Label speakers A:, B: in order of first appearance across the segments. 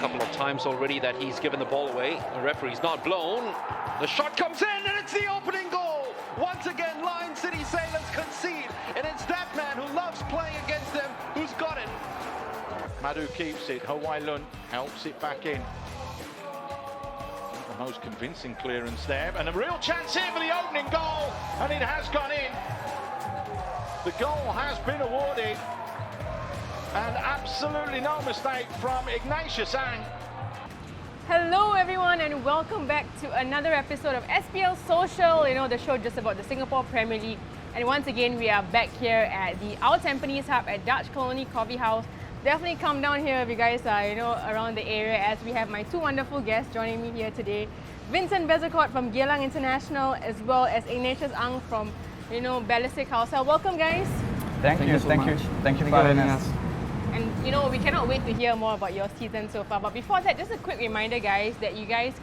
A: couple of times already that he's given the ball away. The referee's not blown. The shot comes in and it's the opening goal. Once again, Lion City Sailors concede, and it's that man who loves playing against them who's got it.
B: Madhu keeps it, Hawaii-Lun helps it back in. The most convincing clearance there, and a real chance here for the opening goal, and it has gone in. The goal has been awarded, and absolutely no mistake from Ignatius Ang.
C: Hello everyone and welcome back to another episode of SPL Social, the show just about the Singapore Premier League. And once again, we are back here at the Our Tampines Hub at Dutch Colony Coffee House. Definitely come down here if you guys are, around the area, as we have my two wonderful guests joining me here today. Vincent Bezecourt from Geylang International, as well as Ignatius Ang from, Balestier Khalsa. Welcome guys.
D: Thank you for having us.
C: And we cannot wait to hear more about your season so far. But before that, just a quick reminder, guys, that you guys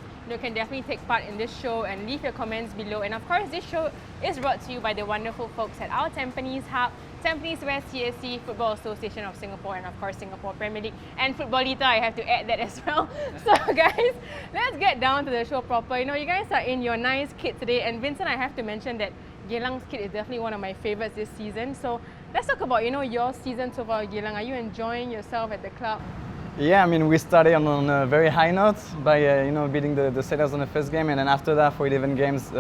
C: can definitely take part in this show and leave your comments below. And of course, this show is brought to you by the wonderful folks at Our Tampines Hub, Tampines West CSC, Football Association of Singapore, and of course Singapore Premier League, and Footballita. I have to add that as well. So guys, let's get down to the show proper. You guys are in your nice kit today, and Vincent, I have to mention that Geylang's kit is definitely one of my favorites this season. So let's talk about your season so far, Geylang. Are you enjoying yourself at the club?
D: Yeah, we started on a very high note by beating the Sailors on the first game, and then after that for 11 games,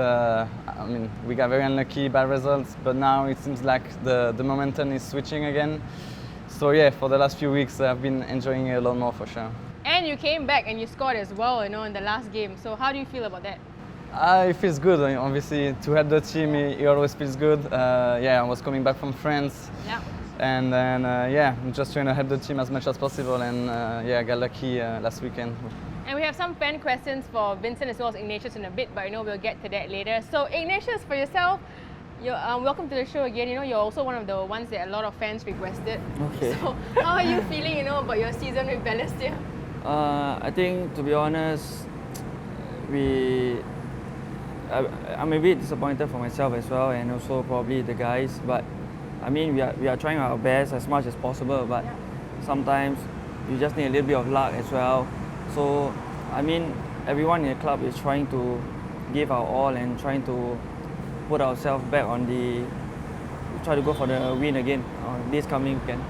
D: we got very unlucky, bad results. But now it seems like the momentum is switching again. So yeah, for the last few weeks, I've been enjoying it a lot more for sure.
C: And you came back and you scored as well, in the last game. So how do you feel about that?
D: It feels good. Obviously, to help the team, it always feels good. I was coming back from France.
C: Yeah.
D: And then, I'm just trying to help the team as much as possible. And I got lucky last weekend.
C: And we have some fan questions for Vincent as well as Ignatius in a bit, but we'll get to that later. So Ignatius, for yourself, welcome to the show again. You're also one of the ones that a lot of fans requested.
E: Okay.
C: So how are you feeling, about your season with Balestier?
E: I think, to be honest, I'm a bit disappointed for myself as well, and also probably the guys. But we are trying our best as much as possible. But sometimes you just need a little bit of luck as well. So everyone in the club is trying to give our all and trying to put ourselves back try to go for the win again this coming weekend.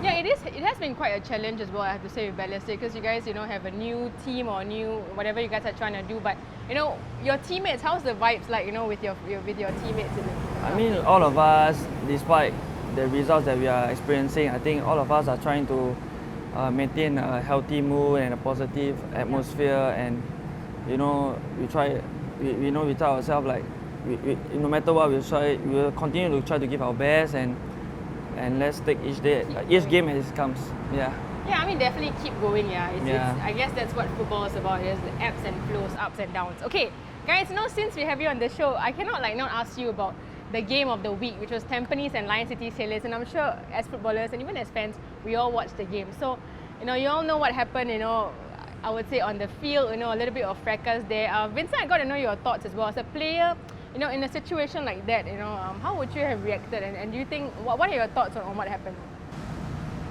C: Yeah, it has been quite a challenge as well, I have to say, with Balestier, because you guys, have a new team or new whatever you guys are trying to do. But your teammates, how's the vibes like, with your teammates in the
E: all of us, despite the results that we are experiencing, I think all of us are trying to maintain a healthy mood and a positive atmosphere, and we tell ourselves like no matter what we will continue to try to give our best, and let's take each game as it comes. Yeah,
C: definitely keep going. It's, I guess that's what football is about. There's the ebbs and flows, ups and downs. Okay, guys, since we have you on the show, I cannot not ask you about the game of the week, which was Tampines and Lion City Sailors. And I'm sure as footballers and even as fans, we all watched the game. So, you all know what happened, I would say on the field, a little bit of fracas there. Vincent, I got to know your thoughts as well. As a player, in a situation like that, how would you have reacted? And do you think, what are your thoughts on what happened?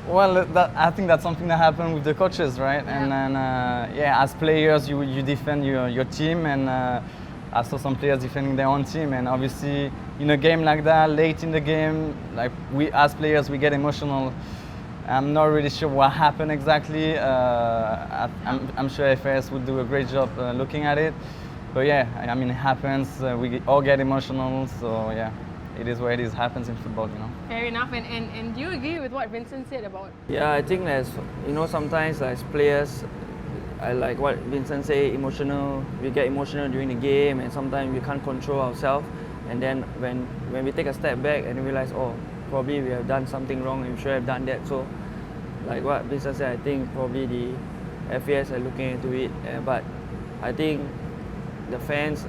D: Well, I think that's something that happened with the coaches, right?
C: Yeah.
D: And then, as players, you defend your team, and I saw some players defending their own team. And obviously, in a game like that, late in the game, like we as players, we get emotional. I'm not really sure what happened exactly. I'm sure FAS would do a great job looking at it. But yeah, it happens. We all get emotional, so yeah, it is what it is. Happens in football,
C: Fair enough. And do you agree with what Vincent said about?
E: Yeah, I think as sometimes as players, I like what Vincent say. We get emotional during the game, and sometimes we can't control ourselves. And then when we take a step back and realize, probably we have done something wrong, and we should have done that. So, like what Vincent said, I think probably the FAS are looking into it. But I think the fans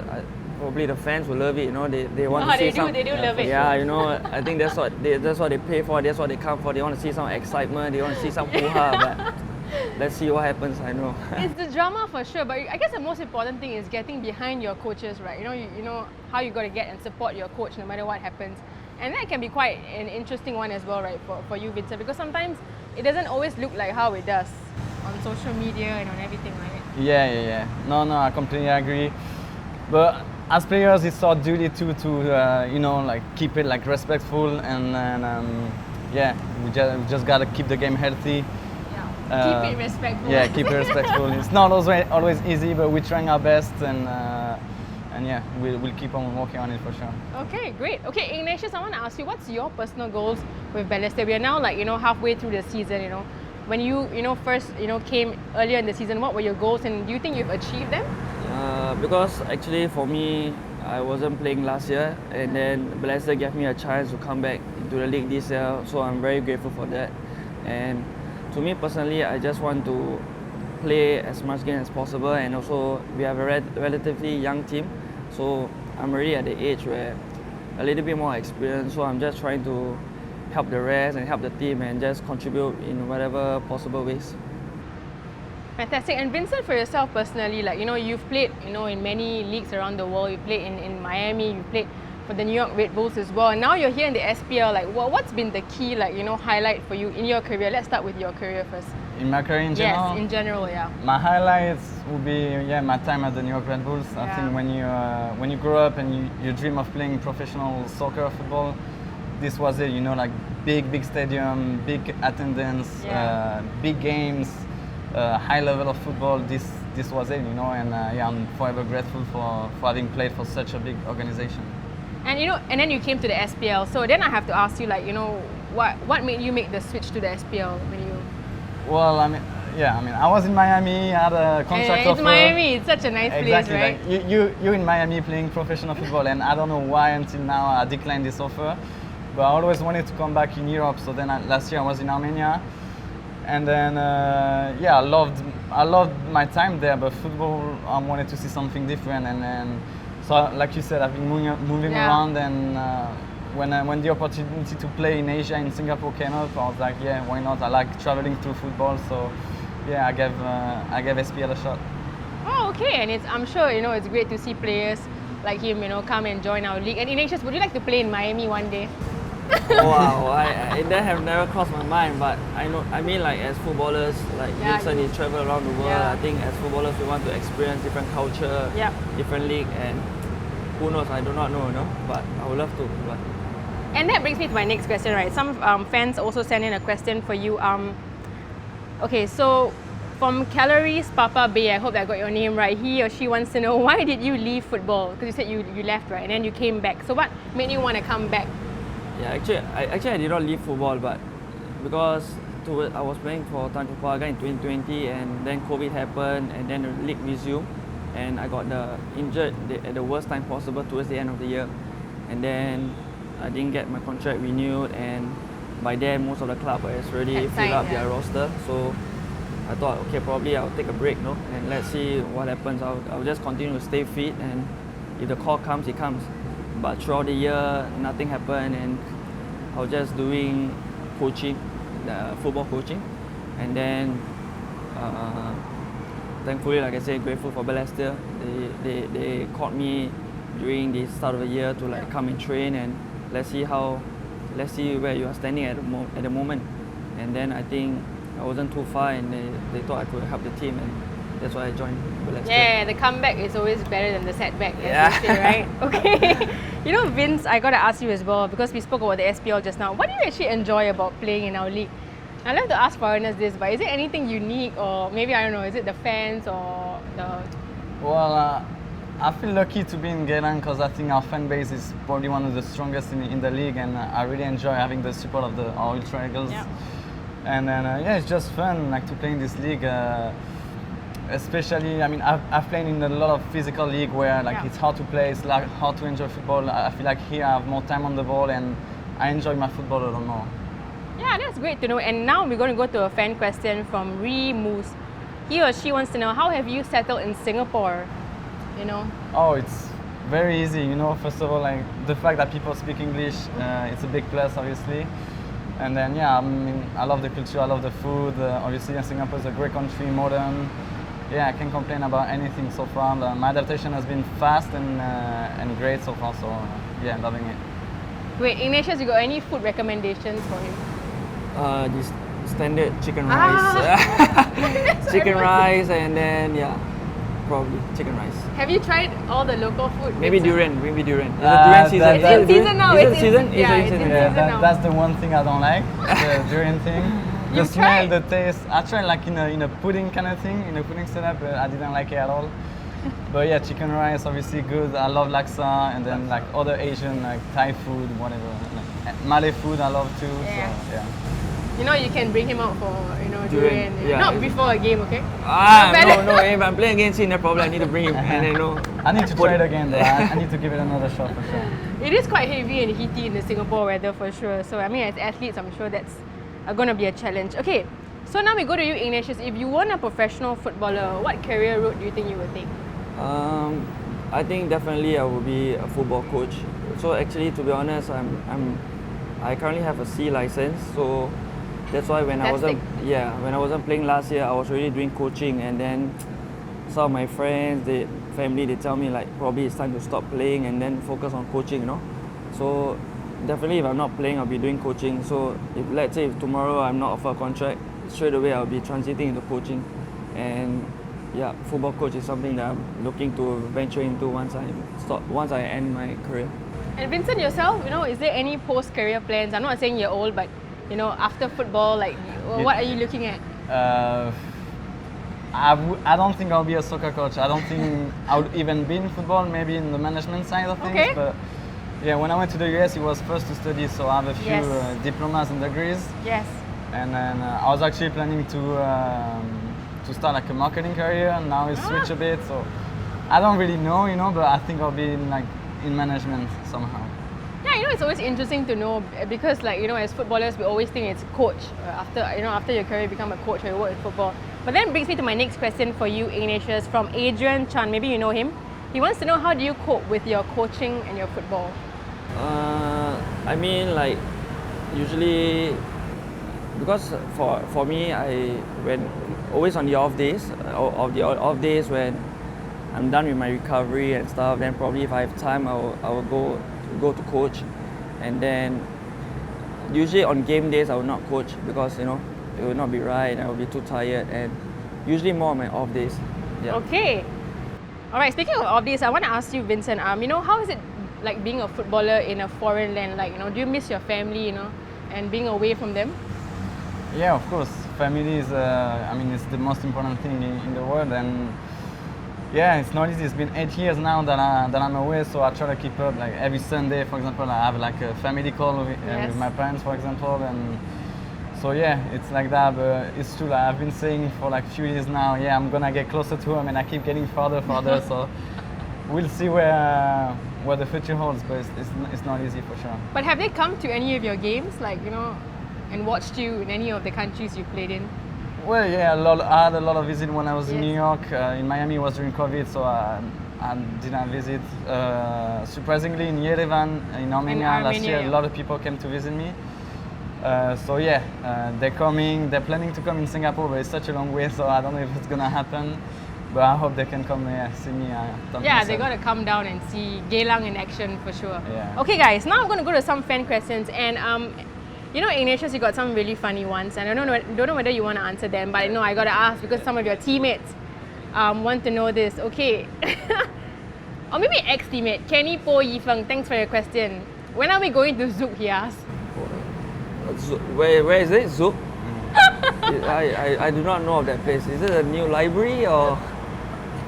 E: will love it. They want to see some.
C: They do love it.
E: Yeah, I think that's what they pay for. That's what they come for. They want to see some excitement. They want to see some hoo-ha. But let's see what happens. I know.
C: It's the drama for sure, but I guess the most important thing is getting behind your coaches, right? You know how you got to get and support your coach no matter what happens. And that can be quite an interesting one as well, right, for you, Vincent, because sometimes it doesn't always look like how it does. on social media and on everything, right?
D: Yeah. No, I completely agree. But as players, it's our duty to like keep it like respectful and we just gotta keep the game healthy.
C: Keep it respectful.
D: Yeah, keep it respectful. It's not always easy, but we're trying our best and yeah, we'll keep on working on it for sure.
C: Okay, great. Okay, Ignatius, I want to ask you, what's your personal goals with Balestier? We are now halfway through the season. When you first came earlier in the season, what were your goals, and do you think you've achieved them?
E: Because actually for me, I wasn't playing last year, and then Balestier gave me a chance to come back into the league this year, so I'm very grateful for that. And to me personally, I just want to play as much game as possible, and also we have a relatively young team, so I'm already at the age where a little bit more experience, so I'm just trying to help the rest and help the team and just contribute in whatever possible ways.
C: Fantastic. And Vincent, for yourself personally, you've played, in many leagues around the world. You played in Miami, you played for the New York Red Bulls as well. And now you're here in the SPL. What's been the key, highlight for you in your career? Let's start with your career first.
D: In my career in general?
C: Yes, in general, yeah.
D: My highlights would be my time at the New York Red Bulls. I think when you grow up and you dream of playing professional soccer, football, this was it. Big stadium, big attendance, big games. High level of football, this was it, and I'm forever grateful for having played for such a big organization.
C: And and then you came to the SPL. So then I have to ask you, what made you make the switch to the SPL when you?
D: Well, I was in Miami, I had a contract offer.
C: It's Miami, it's such a nice place, right?
D: Like you in Miami playing professional football, and I don't know why until now I declined this offer, but I always wanted to come back in Europe. So then last year I was in Armenia. And then, I loved my time there, but football, I wanted to see something different. And then, so like you said, I've been moving around, and when the opportunity to play in Asia, in Singapore came up, I was like, why not? I like traveling through football, so I gave SPL a shot.
C: Oh, okay, and I'm sure it's great to see players like him, come and join our league. And Ignatius, would you like to play in Miami one day?
E: Wow, that have never crossed my mind, but as footballers, Vincent, you travel around the world. I think as footballers, we want to experience different culture, different league, and who knows, I do not know, but I would love to. But.
C: And that brings me to my next question, right? Some fans also sent in a question for you. Okay, so from Calories Papa Bay, I hope I got your name right. He or she wants to know, why did you leave football? Because you said you left, right? And then you came back. So what made you want to come back?
E: Yeah, actually I did not leave football, but because I was playing for Tanjung Pagar in 2020, and then COVID happened, and then the league resumed, and I got injured at the worst time possible towards the end of the year, and then I didn't get my contract renewed, and by then most of the club has already filled up their roster, so I thought, okay, probably I'll take a break, and let's see what happens. I'll just continue to stay fit, and if the call comes, it comes. But throughout the year, nothing happened, and I was just doing coaching, football coaching, and then thankfully, like I said, grateful for Balestier. They called me during the start of the year to come and train, and let's see where you are standing at the moment. And then I think I wasn't too far, and they thought I could help the team, and that's why I joined Balestier.
C: Yeah, the comeback is always better than the setback, as you say, right? Okay. Vince, I got to ask you as well, because we spoke about the SPL just now. What do you actually enjoy about playing in our league? I'd love to ask foreigners this, but is it anything unique, or maybe, I don't know, is it the fans or the...
D: Well, I feel lucky to be in Geylang because I think our fan base is probably one of the strongest in the league, and I really enjoy having the support of our Ultra Eagles. Yeah. And then, it's just fun to play in this league. Especially, I've played in a lot of physical league where it's hard to play, it's hard to enjoy football. I feel like here I have more time on the ball, and I enjoy my football a lot more.
C: Yeah, that's great to know. And now we're going to go to a fan question from Ree Moose. He or she wants to know, how have you settled in Singapore?
D: Oh, it's very easy. First of all, the fact that people speak English, it's a big plus, obviously. And then, I love the culture, I love the food. Obviously, Singapore is a great country, modern. I can't complain about anything so far. My adaptation has been fast and great so far, so I'm loving it.
C: Wait, Ignatius, you got any food recommendations for him?
E: standard chicken
C: Ah.
E: rice. Chicken rice, and then yeah, probably chicken rice.
C: Have you tried all the local food?
E: Maybe
C: Vincent?
E: durian. Maybe durian. Is it durian season?
C: It's in season now.
E: Is
C: It's
E: it
C: in
E: season?
C: yeah,
E: Is it
C: it's in
E: season?
D: Yeah,
C: season now.
D: that's the one thing I don't like, the durian thing. The
C: You've
D: smell,
C: tried?
D: the taste. I tried like in a pudding kind of thing, in a pudding setup, but I didn't like it at all. But yeah, chicken rice obviously good. I love laksa, and then like other Asian like Thai food, whatever. Like, Malay food I love too.
C: Yeah.
D: So yeah.
C: You know, you can bring him out for durian.
E: Durian, yeah.
C: Not before a game, okay?
E: No. If I'm playing against him, no problem. I need to bring him, and I know.
D: I need to try it again though. I need to give it another shot for sure.
C: It is quite heavy and heaty in the Singapore weather for sure. So I mean, as athletes, I'm sure that's going to be a challenge. Okay, so now we go to you, Ignatius. If you weren't a professional footballer, what career route do you think you would take?
E: I think definitely I will be a football coach. So actually, to be honest, I currently have a C license. So that's why when I wasn't playing last year, I was already doing coaching, and then some of my friends, family, they tell me like probably it's time to stop playing and then focus on coaching, you know. So definitely, if I'm not playing, I'll be doing coaching. So let's say if tomorrow I'm not offered a contract, straight away I'll be transiting into coaching, and yeah, football coach is something that I'm looking to venture into once I end my career.
C: And Vincent, yourself, you know, is there any post-career plans? I'm not saying you're old, but you know, after football, like, what are you looking at?
D: I don't think I'll be a soccer coach. I don't think I would even be in football, maybe in the management side of things.
C: Okay.
D: But yeah, when I went to the US, it was first to study, so I have a few
C: Yes.
D: diplomas and degrees.
C: Yes.
D: And then I was actually planning to start like a marketing career, and now it's switched a bit. So I don't really know, you know, but I think I'll be in management somehow.
C: Yeah, you know, it's always interesting to know because, like, you know, as footballers, we always think it's coach. After your career, you become a coach or you work in football. But then brings me to my next question for you, Ignatius, from Adrian Chan. Maybe you know him. He wants to know, how do you cope with your coaching and your football?
E: I mean, like, usually, because for me, when always on the off days, when I'm done with my recovery and stuff, then probably if I have time, I will go to coach, and then usually on game days I will not coach because, you know, it will not be right. I will be too tired, and usually more on my off days. Yeah.
C: Okay. All right. Speaking of days, I want to ask you, Vincent. You know, how is it like being a footballer in a foreign land? Like, you know, do you miss your family? You know, and being away from them?
D: Yeah, of course. Family is, I mean, it's the most important thing in the world, and yeah, it's not easy. It's been 8 years now that I'm away, so I try to keep up. Like every Sunday, for example, I have like a family call with my parents, for example, and so yeah, it's like that. But it's true. Like, I've been saying for like a few years now. Yeah, I'm gonna get closer to home, and I keep getting farther. So we'll see where the future holds. But it's not easy for sure.
C: But have they come to any of your games, like, you know, and watched you in any of the countries you played in?
D: Well, yeah, I had a lot of visits when I was in
C: Yes.
D: New York. In Miami, it was during COVID, so I didn't visit. Surprisingly, in Yerevan, in Armenia, last year,
C: yeah.
D: a lot of people came to visit me. So yeah, they're coming. They're planning to come in Singapore, but it's such a long way, so I don't know if it's gonna happen. But I hope they can come see me.
C: Yeah, they got to come down and see Geylang in action for sure.
D: Yeah.
C: Okay, guys, now I'm going to go to some fan questions, and you know, Ignatius, you got some really funny ones, and I don't know whether you want to answer them, but I know I got to ask because some of your teammates want to know this. Okay. Or maybe ex-teammate, Kenny Po Yifeng, thanks for your question. When are we going to Zouk, he asked?
E: Where is it? Zouk? I do not know of that place. Is it a new library or?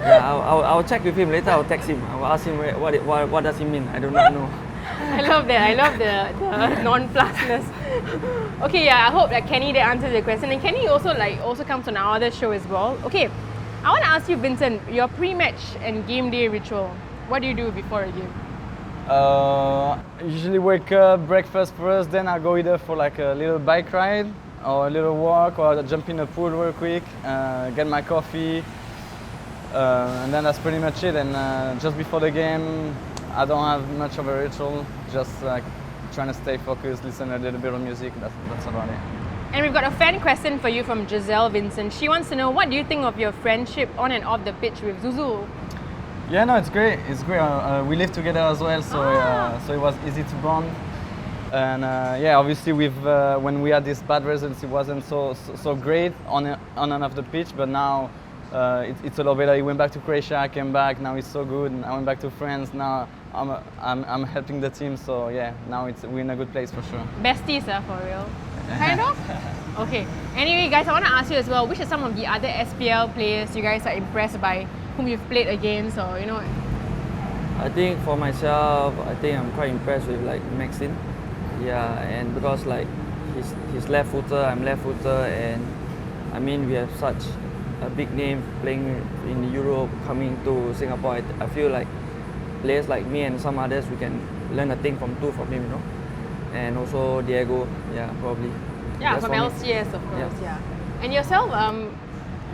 E: Yeah, I'll check with him later. I'll text him. I'll ask him what does he mean. I do not know.
C: I love that. I love the non-plusness. Okay, yeah, I hope that Kenny did answer the question. And Kenny also comes on our other show as well. Okay, I want to ask you, Vincent, your pre-match and game day ritual. What do you do before a game?
D: Usually wake up, breakfast first, then I go either for like a little bike ride or a little walk, or jump in the pool real quick, get my coffee, and then that's pretty much it. And just before the game, I don't have much of a ritual, just like trying to stay focused, listen to a little bit of music, that's about it.
C: And we've got a fan question for you from Giselle Vincent. She wants to know, what do you think of your friendship on and off the pitch with Zuzu?
D: Yeah, no, it's great. It's great. We live together as well, so so it was easy to bond. And yeah, obviously when we had these bad results, it wasn't so great on and off the pitch. But now it's a lot better. He went back to Croatia, I came back. Now it's so good. And I went back to France. Now I'm helping the team. So yeah, now we're in a good place for sure.
C: Besties, for real. Kind of? Okay. Anyway, guys, I want to ask you as well, which are some of the other SPL players you guys are impressed by, whom you've played against, or
E: I think for myself, I think I'm quite impressed with like Maxine. Yeah, and because like he's left footer, I'm left footer, and I mean we have such a big name playing in Europe, coming to Singapore. I feel like players like me and some others, we can learn a thing from him, And also Diego, yeah, probably.
C: Yeah,
E: That's
C: from
E: for me.
C: LCS, of course, yeah. And yourself?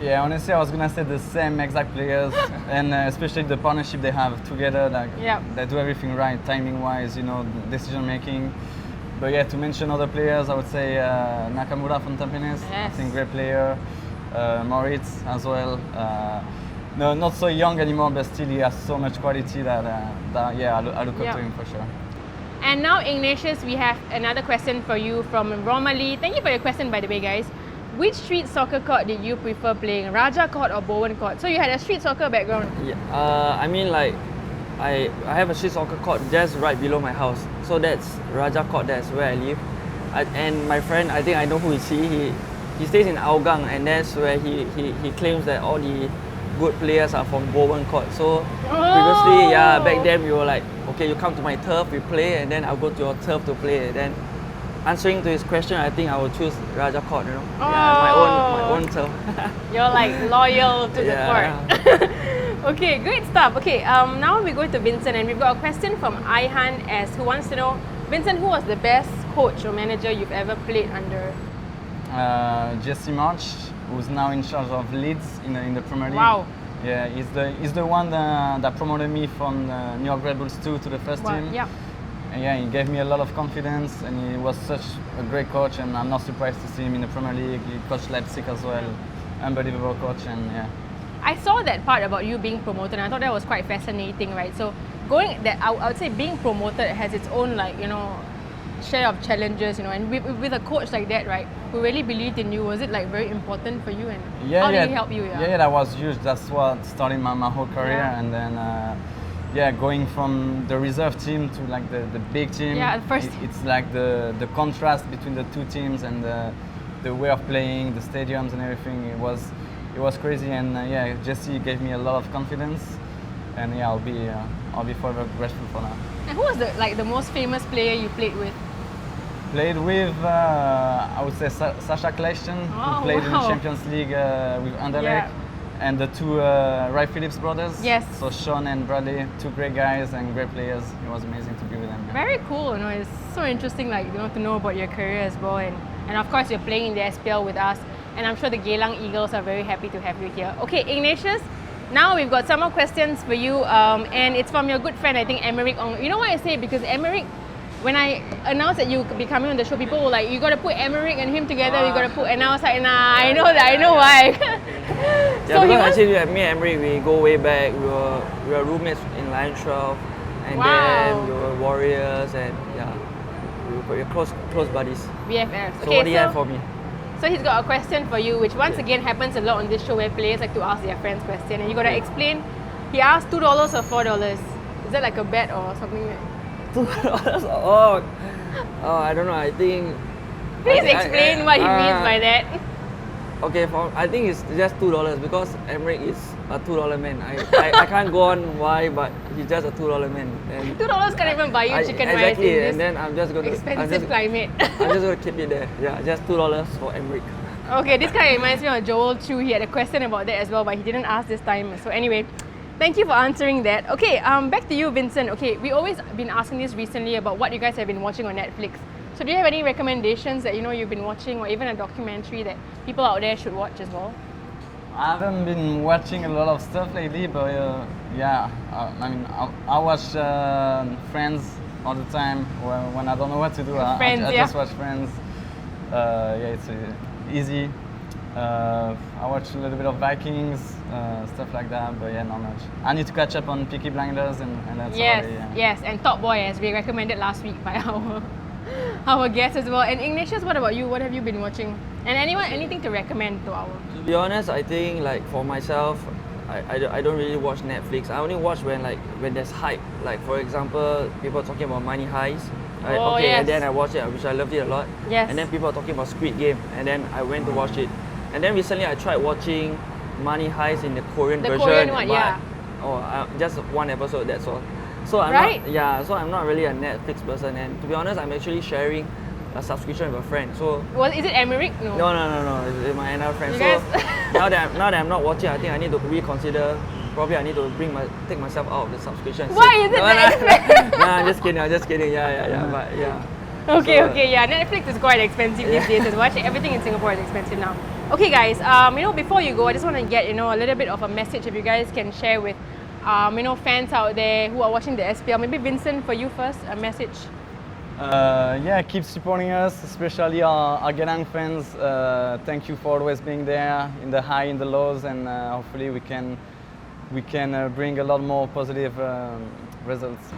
D: Yeah, honestly, I was gonna say the same exact players, and especially the partnership they have together. Like they do everything right, timing-wise, decision making. But yeah, to mention other players, I would say Nakamura from Tampines.
C: Yes.
D: I think great player. Moritz as well. No, not so young anymore, but still he has so much quality that yeah, I look up to him for sure.
C: And now, Ignatius, we have another question for you from Romali. Thank you for your question, by the way, guys. Which street soccer court did you prefer playing, Raja Court or Bowen Court? So you had a street soccer background.
E: Yeah, I mean like, I have a street soccer court just right below my house. So that's Raja Court, that's where I live. And my friend, I think I know who is he. He stays in Hougang, and that's where he claims that all the good players are from Bowen Court. So previously, yeah, back then we were like, okay, you come to my turf, we play, and then I'll go to your turf to play. Then answering to his question, I think I will choose Raja Court, Yeah, my own turf.
C: You're like loyal to the court. Okay, great stuff. Okay, now we go to Vincent, and we've got a question from Aihan S, who wants to know, Vincent, who was the best coach or manager you've ever played under?
D: Jesse March, who's now in charge of Leeds in the Premier League.
C: Wow.
D: Yeah, he's the one that promoted me from New York Red Bulls 2 to the first team.
C: Yeah.
D: And yeah, he gave me a lot of confidence, and he was such a great coach, and I'm not surprised to see him in the Premier League. He coached Leipzig as well. Unbelievable coach, and yeah.
C: I saw that part about you being promoted, and I thought that was quite fascinating, right? So I would say being promoted has its own share of challenges, and with a coach like that, right, who really believed in you, was it like very important for you, and how did he help you?
D: Yeah, that was huge. That's what started my whole career, and then going from the reserve team to like the big team.
C: Yeah, the first.
D: It's like the contrast between the two teams and the way of playing, the stadiums and everything. It was crazy, and Jesse gave me a lot of confidence, and yeah, I'll be forever grateful for that.
C: And who was the most famous player you played with?
D: Played with, I would say, Sasha Kleisten, who played in the Champions League with Anderlecht, and the two Wright Phillips brothers.
C: Yes.
D: So Sean and Bradley, two great guys and great players. It was amazing to be with them. Yeah.
C: Very cool, it's so interesting, to know about your career as well, and of course you're playing in the SPL with us, and I'm sure the Geylang Eagles are very happy to have you here. Okay, Ignatius, now we've got some more questions for you, and it's from your good friend, I think, Emerick Ong. You know why I say? Because Emerick, when I announced that you could be coming on the show, people were like, you got to put Emerick and him together, you got to put, and I was like, nah, I know why.
E: Yeah, so because actually me and Emerick, we go way back. We were roommates in Lion 12, and then we were warriors, and yeah, we were close buddies.
C: BFFs.
E: So what do you have for me?
C: So he's got a question for you, which once again happens a lot on this show where players like to ask their friends question, and you got to explain. He asked $2 or $4. Is that like a bet or something?
E: $2? Oh, I don't know. I think.
C: Please explain what he means by that.
E: Okay, I think it's just $2 because Emerick is a $2 man. I can't go on why, but he's just a $2 man. And
C: $2 can't even buy you chicken rice
E: exactly,
C: in this
E: and then I'm just going to
C: expensive climate.
E: I'm just going to keep it there. Yeah, just $2 for Emerick.
C: Okay, this kind of reminds me of Joel Chu. He had a question about that as well, but he didn't ask this time. So anyway, thank you for answering that. Okay, back to you, Vincent. Okay, we always been asking this recently about what you guys have been watching on Netflix. So do you have any recommendations that you've been watching, or even a documentary that people out there should watch as well?
D: I haven't been watching a lot of stuff lately, but I watch Friends all the time when I don't know what to do. I just watch Friends. It's easy. I watch a little bit of Vikings, stuff like that, but yeah, not much. I need to catch up on Peaky Blinders, and that's
C: Yes, and Top Boy, as we recommended last week by our our guests as well. And Ignatius, what about you? What have you been watching? And anything to recommend to our?
E: To be honest, I think like for myself, I don't really watch Netflix. I only watch when there's hype. Like for example, people talking about Money Heist. Right?
C: Oh,
E: okay,
C: yes.
E: and then I watched it, which I loved it a lot.
C: Yes.
E: And then people are talking about Squid Game, and then I went to watch it. And then recently I tried watching Money Heist in the Korean version.
C: The Korean one,
E: but,
C: yeah.
E: Just one episode, that's all. So I'm
C: Right.
E: not, so I'm not really a Netflix person. And to be honest, I'm actually sharing a subscription with a friend. So
C: Well, is it Emmerich? No.
E: no, it's my another friend.
C: You
E: So
C: guys-
E: now that I'm not watching, I think I need to reconsider. Probably I need to take myself out of the subscription.
C: Why is it that expensive?
E: Nah, I'm just kidding. Yeah. But yeah.
C: Okay,
E: So,
C: okay, yeah. Netflix is quite expensive these days. And watching everything in Singapore is expensive now. Okay, guys. Before you go, I just want to get a little bit of a message. If you guys can share with, fans out there who are watching the SPL. Maybe Vincent, for you first, a message.
D: Keep supporting us, especially our Geylang fans. Thank you for always being there in the high, in the lows, and hopefully we can bring a lot more positive results.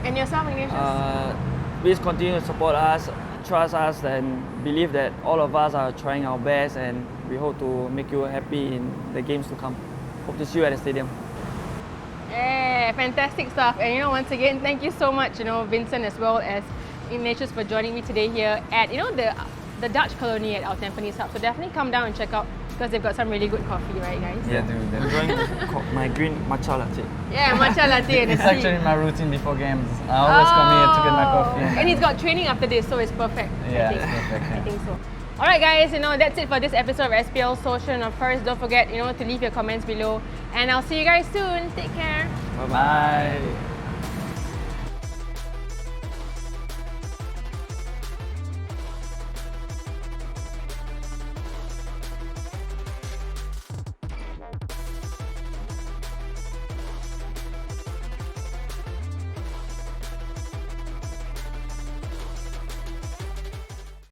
C: And yourself, Ignatius?
E: Please continue to support us, trust us, and believe that all of us are trying our best, and we hope to make you happy in the games to come. Hope to see you at the stadium.
C: Yeah, fantastic stuff. And once again, thank you so much, Vincent as well as Ignatius for joining me today here at the Dutch colony at our Tampines Hub. So definitely come down and check out because they've got some really good coffee, right, guys?
D: Yeah, dude.
E: Enjoying my green matcha latte.
C: Yeah, matcha latte and
D: It's
C: a tea.
D: actually my routine before games. I always come here to get my coffee.
C: And he's got training after this, so it's perfect.
D: Yeah,
C: I think.
D: it's perfect, yeah.
C: I think so. Alright guys, that's it for this episode of SPL Social. And of course, don't forget, to leave your comments below. And I'll see you guys soon. Take care.
E: Bye-bye.
D: Bye.